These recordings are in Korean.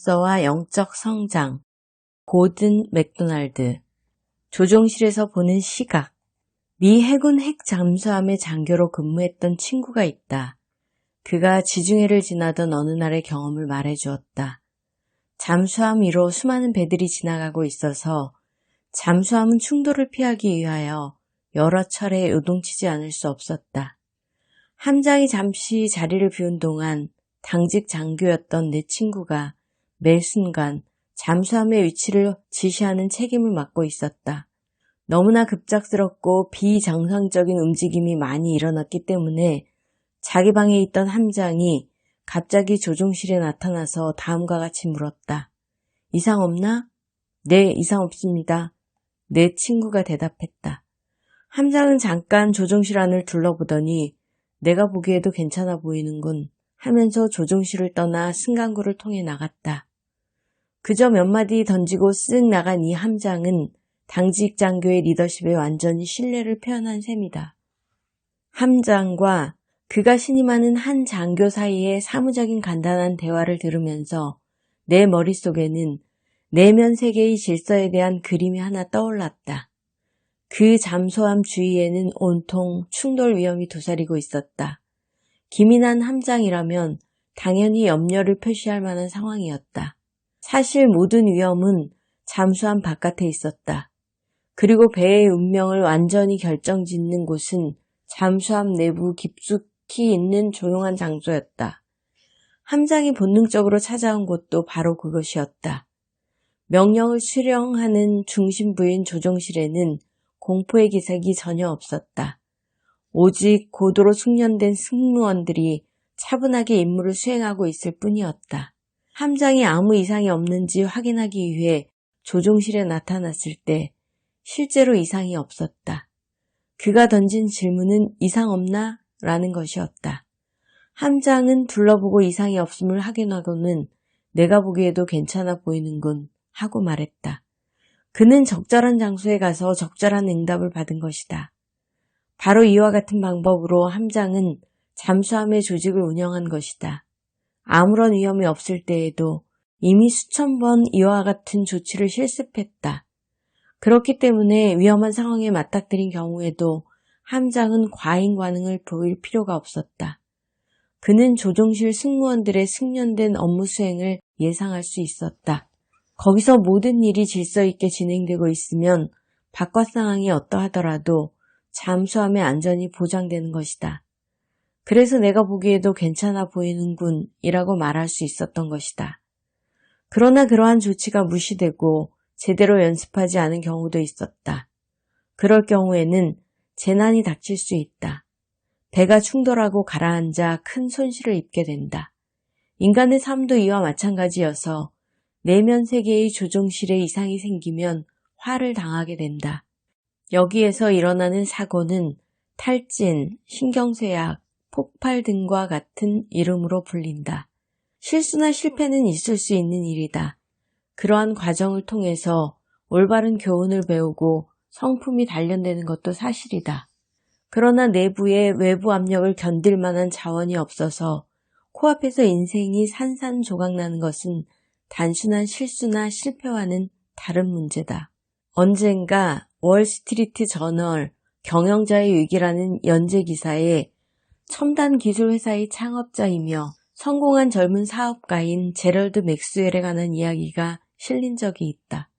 질서와 영적 성장, 고든 맥도날드, 조종실에서 보는 시각. 미 해군 핵 잠수함의 장교로 근무했던 친구가 있다. 그가 지중해를 지나던 어느 날의 경험을 말해주었다. 잠수함 위로 수많은 배들이 지나가고 있어서 잠수함은 충돌을 피하기 위하여 여러 차례 요동치지 않을 수 없었다. 함장이 잠시 자리를 비운 동안 당직 장교였던 내 친구가 매 순간 잠수함의 위치를 지시하는 책임을 맡고 있었다. 너무나 급작스럽고 비정상적인 움직임이 많이 일어났기 때문에 자기 방에 있던 함장이 갑자기 조종실에 나타나서 다음과 같이 물었다. 이상 없나? 네, 이상 없습니다. 내 친구가 대답했다. 함장은 잠깐 조종실 안을 둘러보더니 내가 보기에도 괜찮아 보이는군 하면서 조종실을 떠나 승강구를 통해 나갔다. 그저 몇 마디 던지고 쓱 나간 이 함장은 당직 장교의 리더십에 완전히 신뢰를 표현한 셈이다. 함장과 그가 신임하는 한 장교 사이의 사무적인 간단한 대화를 들으면서 내 머릿속에는 내면 세계의 질서에 대한 그림이 하나 떠올랐다. 그 잠수함 주위에는 온통 충돌 위험이 도사리고 있었다. 기민한 함장이라면 당연히 염려를 표시할 만한 상황이었다. 사실 모든 위험은 잠수함 바깥에 있었다. 그리고 배의 운명을 완전히 결정짓는 곳은 잠수함 내부 깊숙이 있는 조용한 장소였다. 함장이 본능적으로 찾아온 곳도 바로 그것이었다. 명령을 수령하는 중심부인 조종실에는 공포의 기색이 전혀 없었다. 오직 고도로 숙련된 승무원들이 차분하게 임무를 수행하고 있을 뿐이었다. 함장이 아무 이상이 없는지 확인하기 위해 조종실에 나타났을 때 실제로 이상이 없었다. 그가 던진 질문은 이상 없나? 라는 것이었다. 함장은 둘러보고 이상이 없음을 확인하고는 내가 보기에도 괜찮아 보이는군 하고 말했다. 그는 적절한 장소에 가서 적절한 응답을 받은 것이다. 바로 이와 같은 방법으로 함장은 잠수함의 조직을 운영한 것이다. 아무런 위험이 없을 때에도 이미 수천 번 이와 같은 조치를 실습했다. 그렇기 때문에 위험한 상황에 맞닥뜨린 경우에도 함장은 과잉 반응을 보일 필요가 없었다. 그는 조종실 승무원들의 숙련된 업무 수행을 예상할 수 있었다. 거기서 모든 일이 질서 있게 진행되고 있으면 바깥 상황이 어떠하더라도 잠수함의 안전이 보장되는 것이다. 그래서 내가 보기에도 괜찮아 보이는군 이라고 말할 수 있었던 것이다. 그러나 그러한 조치가 무시되고 제대로 연습하지 않은 경우도 있었다. 그럴 경우에는 재난이 닥칠 수 있다. 배가 충돌하고 가라앉아 큰 손실을 입게 된다. 인간의 삶도 이와 마찬가지여서 내면 세계의 조종실에 이상이 생기면 화를 당하게 된다. 여기에서 일어나는 사고는 탈진, 신경쇠약, 폭발 등과 같은 이름으로 불린다. 실수나 실패는 있을 수 있는 일이다. 그러한 과정을 통해서 올바른 교훈을 배우고 성품이 단련되는 것도 사실이다. 그러나 내부의 외부 압력을 견딜 만한 자원이 없어서 코앞에서 인생이 산산조각나는 것은 단순한 실수나 실패와는 다른 문제다. 언젠가 월스트리트 저널 경영자의 위기라는 연재 기사에 첨단 기술 회사의 창업자이며 성공한 젊은 사업가인 제럴드 맥스웰에 관한 이야기가 실린 적이 있다.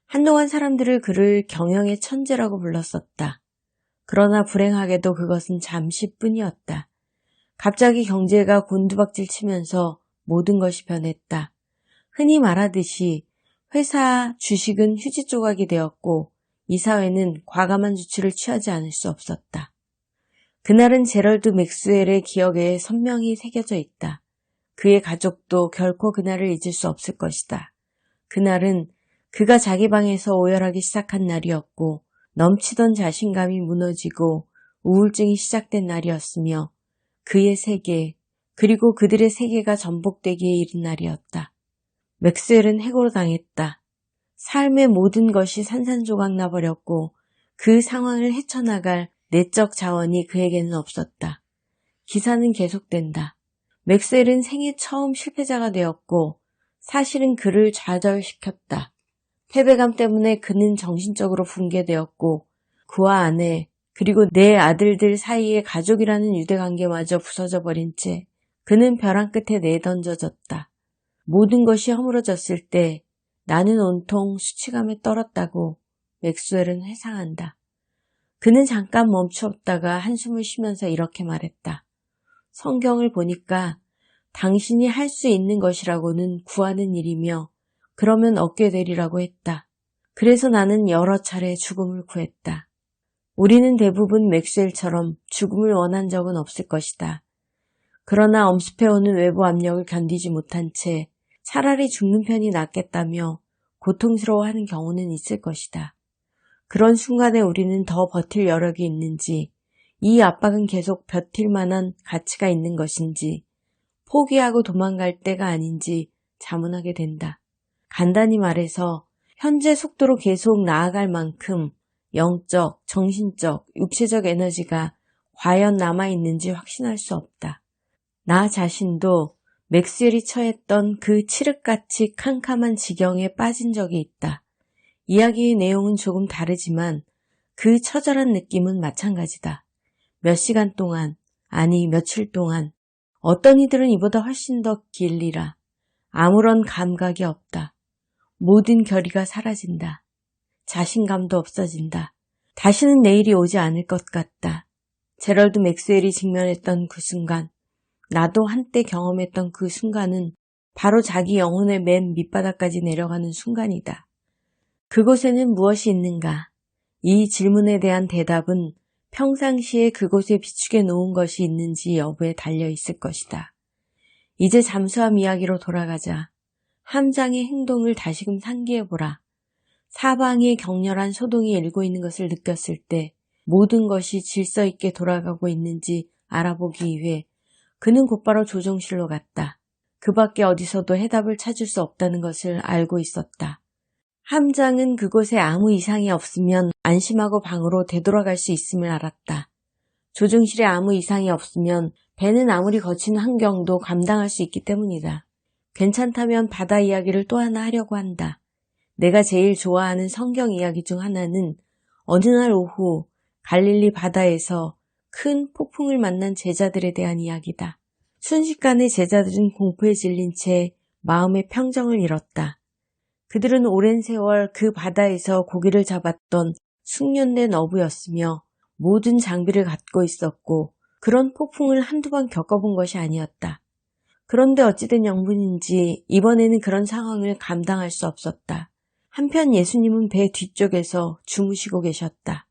한동안 사람들을 그를 경영의 천재라고 불렀었다. 그러나 불행하게도 그것은 잠시뿐이었다. 갑자기 경제가 곤두박질 치면서 모든 것이 변했다. 흔히 말하듯이 회사 주식은 휴지 조각이 되었고 이 사회는 과감한 조치를 취하지 않을 수 없었다. 그날은 제럴드 맥스웰의 기억에 선명히 새겨져 있다. 그의 가족도 결코 그날을 잊을 수 없을 것이다. 그날은 그가 자기 방에서 오열하기 시작한 날이었고 넘치던 자신감이 무너지고 우울증이 시작된 날이었으며 그의 세계 그리고 그들의 세계가 전복되기에 이른 날이었다. 맥스웰은 해고로 당했다. 삶의 모든 것이 산산조각 나버렸고 그 상황을 헤쳐나갈 내적 자원이 그에게는 없었다. 기사는 계속된다. 맥스웰은 생애 처음 실패자가 되었고 사실은 그를 좌절시켰다. 패배감 때문에 그는 정신적으로 붕괴되었고 그와 아내 그리고 내 아들들 사이의 가족이라는 유대관계마저 부서져 버린 채 그는 벼랑 끝에 내던져졌다. 모든 것이 허물어졌을 때 나는 온통 수치감에 떨었다고 맥스웰은 회상한다. 그는 잠깐 멈추었다가 한숨을 쉬면서 이렇게 말했다. 성경을 보니까 당신이 할 수 있는 것이라고는 구하는 일이며 그러면 얻게 되리라고 했다. 그래서 나는 여러 차례 죽음을 구했다. 우리는 대부분 맥스웰처럼 죽음을 원한 적은 없을 것이다. 그러나 엄습해오는 외부 압력을 견디지 못한 채 차라리 죽는 편이 낫겠다며 고통스러워하는 경우는 있을 것이다. 그런 순간에 우리는 더 버틸 여력이 있는지, 이 압박은 계속 버틸 만한 가치가 있는 것인지, 포기하고 도망갈 때가 아닌지 자문하게 된다. 간단히 말해서 현재 속도로 계속 나아갈 만큼 영적, 정신적, 육체적 에너지가 과연 남아있는지 확신할 수 없다. 나 자신도 맥스웰이 처했던 그 칠흑같이 캄캄한 지경에 빠진 적이 있다. 이야기의 내용은 조금 다르지만 그 처절한 느낌은 마찬가지다. 몇 시간 동안, 아니 며칠 동안 어떤 이들은 이보다 훨씬 더 길리라. 아무런 감각이 없다. 모든 결의가 사라진다. 자신감도 없어진다. 다시는 내일이 오지 않을 것 같다. 제럴드 맥스웰이 직면했던 그 순간, 나도 한때 경험했던 그 순간은 바로 자기 영혼의 맨 밑바닥까지 내려가는 순간이다. 그곳에는 무엇이 있는가? 이 질문에 대한 대답은 평상시에 그곳에 비추게 놓은 것이 있는지 여부에 달려 있을 것이다. 이제 잠수함 이야기로 돌아가자. 함장의 행동을 다시금 상기해보라. 사방에 격렬한 소동이 일고 있는 것을 느꼈을 때 모든 것이 질서 있게 돌아가고 있는지 알아보기 위해 그는 곧바로 조종실로 갔다. 그 밖에 어디서도 해답을 찾을 수 없다는 것을 알고 있었다. 함장은 그곳에 아무 이상이 없으면 안심하고 방으로 되돌아갈 수 있음을 알았다. 조종실에 아무 이상이 없으면 배는 아무리 거친 환경도 감당할 수 있기 때문이다. 괜찮다면 바다 이야기를 또 하나 하려고 한다. 내가 제일 좋아하는 성경 이야기 중 하나는 어느 날 오후 갈릴리 바다에서 큰 폭풍을 만난 제자들에 대한 이야기다. 순식간에 제자들은 공포에 질린 채 마음의 평정을 잃었다. 그들은 오랜 세월 그 바다에서 고기를 잡았던 숙련된 어부였으며 모든 장비를 갖고 있었고 그런 폭풍을 한두 번 겪어본 것이 아니었다. 그런데 어찌된 영문인지 이번에는 그런 상황을 감당할 수 없었다. 한편 예수님은 배 뒤쪽에서 주무시고 계셨다.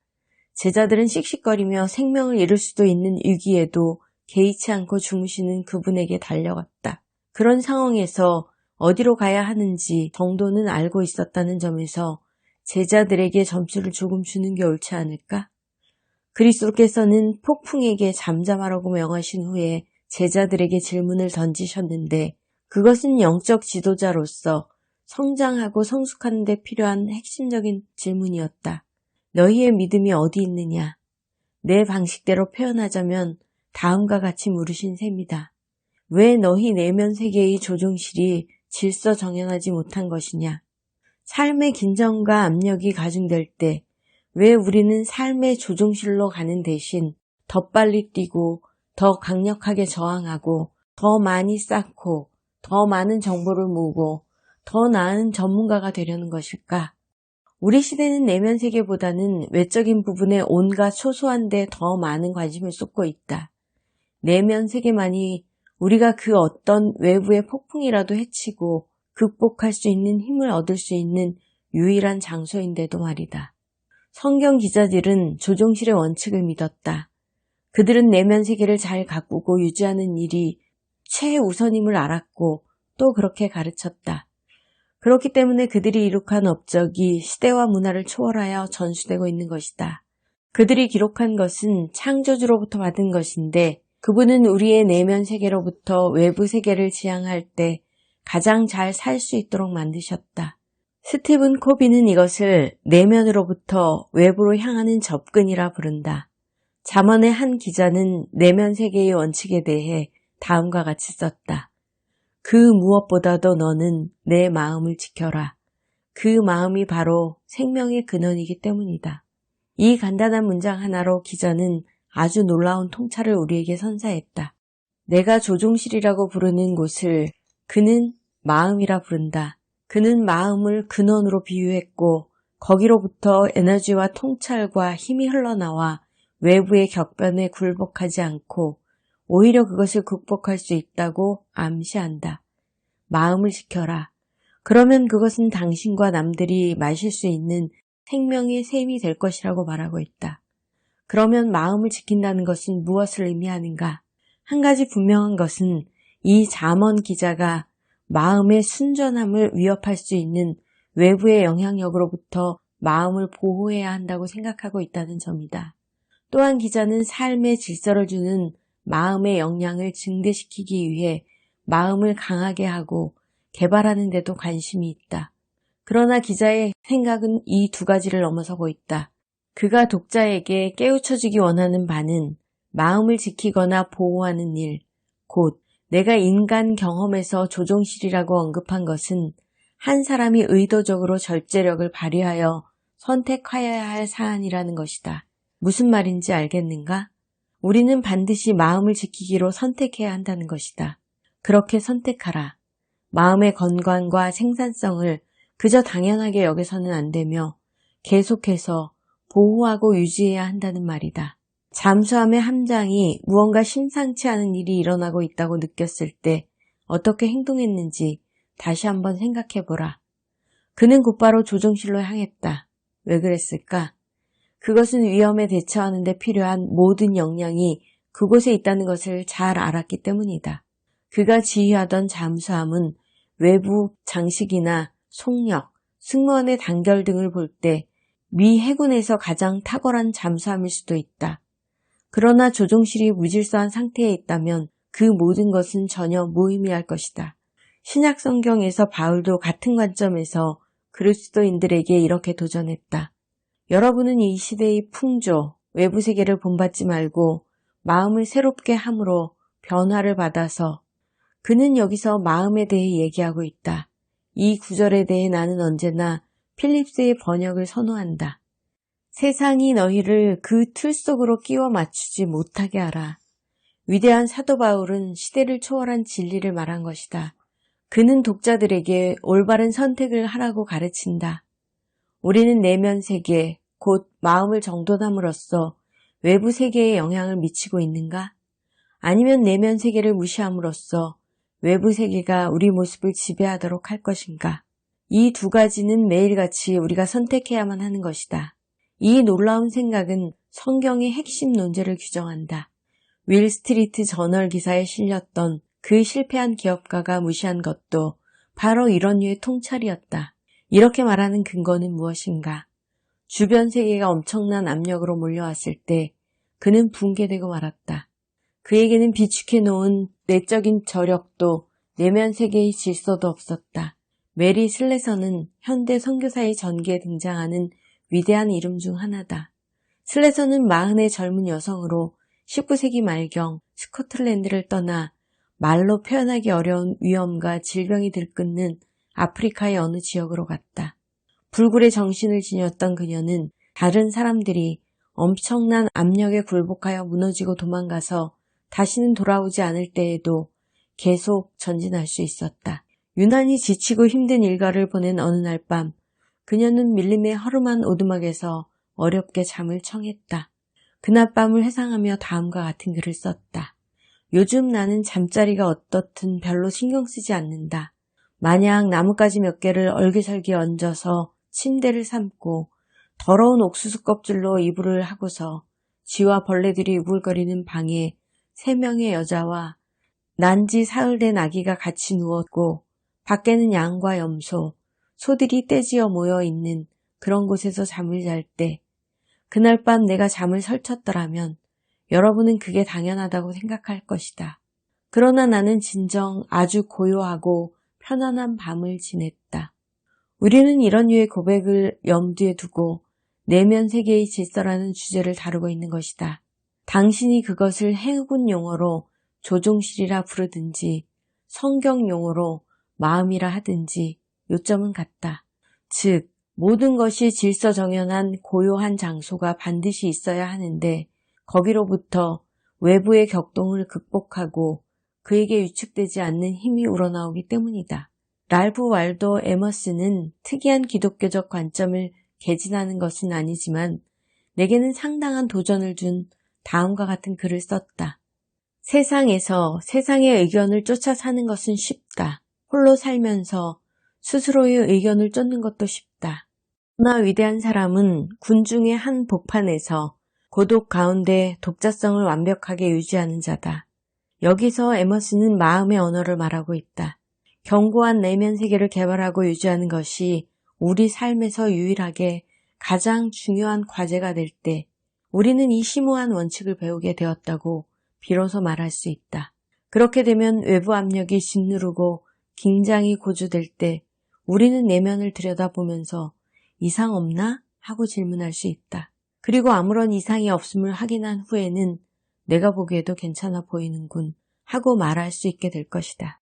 제자들은 씩씩거리며 생명을 잃을 수도 있는 위기에도 개의치 않고 주무시는 그분에게 달려갔다. 그런 상황에서 어디로 가야 하는지 정도는 알고 있었다는 점에서 제자들에게 점수를 조금 주는 게 옳지 않을까? 그리스도께서는 폭풍에게 잠잠하라고 명하신 후에 제자들에게 질문을 던지셨는데 그것은 영적 지도자로서 성장하고 성숙하는 데 필요한 핵심적인 질문이었다. 너희의 믿음이 어디 있느냐? 내 방식대로 표현하자면 다음과 같이 물으신 셈이다. 왜 너희 내면 세계의 조종실이 질서 정연하지 못한 것이냐? 삶의 긴장과 압력이 가중될 때 왜 우리는 삶의 조종실로 가는 대신 더 빨리 뛰고 더 강력하게 저항하고 더 많이 쌓고 더 많은 정보를 모으고 더 나은 전문가가 되려는 것일까? 우리 시대는 내면 세계보다는 외적인 부분에 온갖 소소한 데 더 많은 관심을 쏟고 있다. 내면 세계만이 우리가 그 어떤 외부의 폭풍이라도 헤치고 극복할 수 있는 힘을 얻을 수 있는 유일한 장소인데도 말이다. 성경 기자들은 조종실의 원칙을 믿었다. 그들은 내면 세계를 잘 가꾸고 유지하는 일이 최우선임을 알았고 또 그렇게 가르쳤다. 그렇기 때문에 그들이 이룩한 업적이 시대와 문화를 초월하여 전수되고 있는 것이다. 그들이 기록한 것은 창조주로부터 받은 것인데 그분은 우리의 내면 세계로부터 외부 세계를 지향할 때 가장 잘 살 수 있도록 만드셨다. 스티븐 코비는 이것을 내면으로부터 외부로 향하는 접근이라 부른다. 잠언의 한 기자는 내면 세계의 원칙에 대해 다음과 같이 썼다. 그 무엇보다도 너는 내 마음을 지켜라. 그 마음이 바로 생명의 근원이기 때문이다. 이 간단한 문장 하나로 기자는 아주 놀라운 통찰을 우리에게 선사했다. 내가 조종실이라고 부르는 곳을 그는 마음이라 부른다. 그는 마음을 근원으로 비유했고 거기로부터 에너지와 통찰과 힘이 흘러나와 외부의 격변에 굴복하지 않고 오히려 그것을 극복할 수 있다고 암시한다. 마음을 지켜라. 그러면 그것은 당신과 남들이 마실 수 있는 생명의 샘이 될 것이라고 말하고 있다. 그러면 마음을 지킨다는 것은 무엇을 의미하는가? 한 가지 분명한 것은 이 잠언 기자가 마음의 순전함을 위협할 수 있는 외부의 영향력으로부터 마음을 보호해야 한다고 생각하고 있다는 점이다. 또한 기자는 삶의 질서를 주는 마음의 역량을 증대시키기 위해 마음을 강하게 하고 개발하는 데도 관심이 있다. 그러나 기자의 생각은 이 두 가지를 넘어서고 있다. 그가 독자에게 깨우쳐주기 원하는 바는 마음을 지키거나 보호하는 일, 곧 내가 인간 경험에서 조종실이라고 언급한 것은 한 사람이 의도적으로 절제력을 발휘하여 선택하여야 할 사안이라는 것이다. 무슨 말인지 알겠는가? 우리는 반드시 마음을 지키기로 선택해야 한다는 것이다. 그렇게 선택하라. 마음의 건강과 생산성을 그저 당연하게 여겨서는 안 되며 계속해서 보호하고 유지해야 한다는 말이다. 잠수함의 함장이 무언가 심상치 않은 일이 일어나고 있다고 느꼈을 때 어떻게 행동했는지 다시 한번 생각해보라. 그는 곧바로 조종실로 향했다. 왜 그랬을까? 그것은 위험에 대처하는 데 필요한 모든 역량이 그곳에 있다는 것을 잘 알았기 때문이다. 그가 지휘하던 잠수함은 외부 장식이나 속력, 승무원의 단결 등을 볼 때 미 해군에서 가장 탁월한 잠수함일 수도 있다. 그러나 조종실이 무질서한 상태에 있다면 그 모든 것은 전혀 무의미할 것이다. 신약 성경에서 바울도 같은 관점에서 그리스도인들에게 이렇게 도전했다. 여러분은 이 시대의 풍조, 외부 세계를 본받지 말고 마음을 새롭게 함으로 변화를 받아서 그는 여기서 마음에 대해 얘기하고 있다. 이 구절에 대해 나는 언제나 필립스의 번역을 선호한다. 세상이 너희를 그 틀 속으로 끼워 맞추지 못하게 하라. 위대한 사도 바울은 시대를 초월한 진리를 말한 것이다. 그는 독자들에게 올바른 선택을 하라고 가르친다. 우리는 내면 세계, 곧 마음을 정돈함으로써 외부 세계에 영향을 미치고 있는가? 아니면 내면 세계를 무시함으로써 외부 세계가 우리 모습을 지배하도록 할 것인가? 이 두 가지는 매일같이 우리가 선택해야만 하는 것이다. 이 놀라운 생각은 성경의 핵심 논제를 규정한다. 윌 스트리트 저널 기사에 실렸던 그 실패한 기업가가 무시한 것도 바로 이런 류의 통찰이었다. 이렇게 말하는 근거는 무엇인가? 주변 세계가 엄청난 압력으로 몰려왔을 때 그는 붕괴되고 말았다. 그에게는 비축해 놓은 내적인 저력도 내면 세계의 질서도 없었다. 메리 슬레서는 현대 선교사의 전기에 등장하는 위대한 이름 중 하나다. 슬레서는 40의 젊은 여성으로 19세기 말경 스코틀랜드를 떠나 말로 표현하기 어려운 위험과 질병이 들끓는 아프리카의 어느 지역으로 갔다. 불굴의 정신을 지녔던 그녀는 다른 사람들이 엄청난 압력에 굴복하여 무너지고 도망가서 다시는 돌아오지 않을 때에도 계속 전진할 수 있었다. 유난히 지치고 힘든 일과를 보낸 어느 날 밤, 그녀는 밀림의 허름한 오두막에서 어렵게 잠을 청했다. 그날 밤을 회상하며 다음과 같은 글을 썼다. 요즘 나는 잠자리가 어떻든 별로 신경 쓰지 않는다. 마냥 나뭇가지 몇 개를 얼기설기 얹어서 침대를 삼고 더러운 옥수수 껍질로 이불을 하고서 쥐와 벌레들이 우글거리는 방에 3명의 여자와 난지 사흘된 아기가 같이 누웠고 밖에는 양과 염소, 소들이 떼지어 모여 있는 그런 곳에서 잠을 잘 때 그날 밤 내가 잠을 설쳤더라면 여러분은 그게 당연하다고 생각할 것이다. 그러나 나는 진정 아주 고요하고 편안한 밤을 지냈다. 우리는 이런 류의 고백을 염두에 두고 내면 세계의 질서라는 주제를 다루고 있는 것이다. 당신이 그것을 해군 용어로 조종실이라 부르든지 성경 용어로 마음이라 하든지 요점은 같다. 즉, 모든 것이 질서정연한 고요한 장소가 반드시 있어야 하는데 거기로부터 외부의 격동을 극복하고 그에게 위축되지 않는 힘이 우러나오기 때문이다. 랄프 waldo 에머슨은 특이한 기독교적 관점을 개진하는 것은 아니지만 내게는 상당한 도전을 준 다음과 같은 글을 썼다. 세상에서 세상의 의견을 쫓아 사는 것은 쉽다. 홀로 살면서 스스로의 의견을 쫓는 것도 쉽다. 그러나 위대한 사람은 군중의 한 복판에서 고독 가운데 독자성을 완벽하게 유지하는 자다. 여기서 에머슨은 마음의 언어를 말하고 있다. 견고한 내면 세계를 개발하고 유지하는 것이 우리 삶에서 유일하게 가장 중요한 과제가 될 때 우리는 이 심오한 원칙을 배우게 되었다고 비로소 말할 수 있다. 그렇게 되면 외부 압력이 짓누르고 긴장이 고조될 때 우리는 내면을 들여다보면서 이상 없나? 하고 질문할 수 있다. 그리고 아무런 이상이 없음을 확인한 후에는 내가 보기에도 괜찮아 보이는군 하고 말할 수 있게 될 것이다.